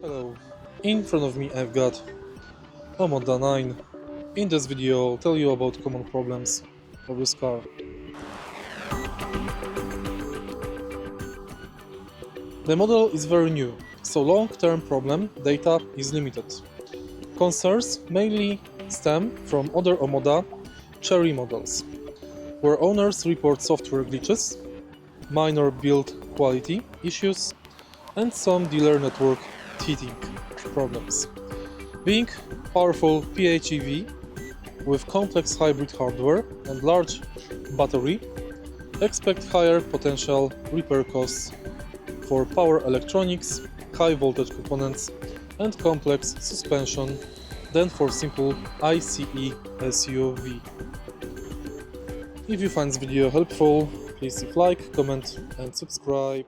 Hello, in front of me I've got OMODA 9. In this video I'll tell you about common problems of this car. The model is very new, so long-term problem data is limited. Concerns mainly stem from other OMODA cherry models, where owners report software glitches, minor build quality issues, and some dealer network teething problems. Being powerful PHEV with complex hybrid hardware and large battery, expect higher potential repair costs for power electronics, high voltage components, and complex suspension than for simple ICE SUV. If you find this video helpful, please leave like, comment and subscribe.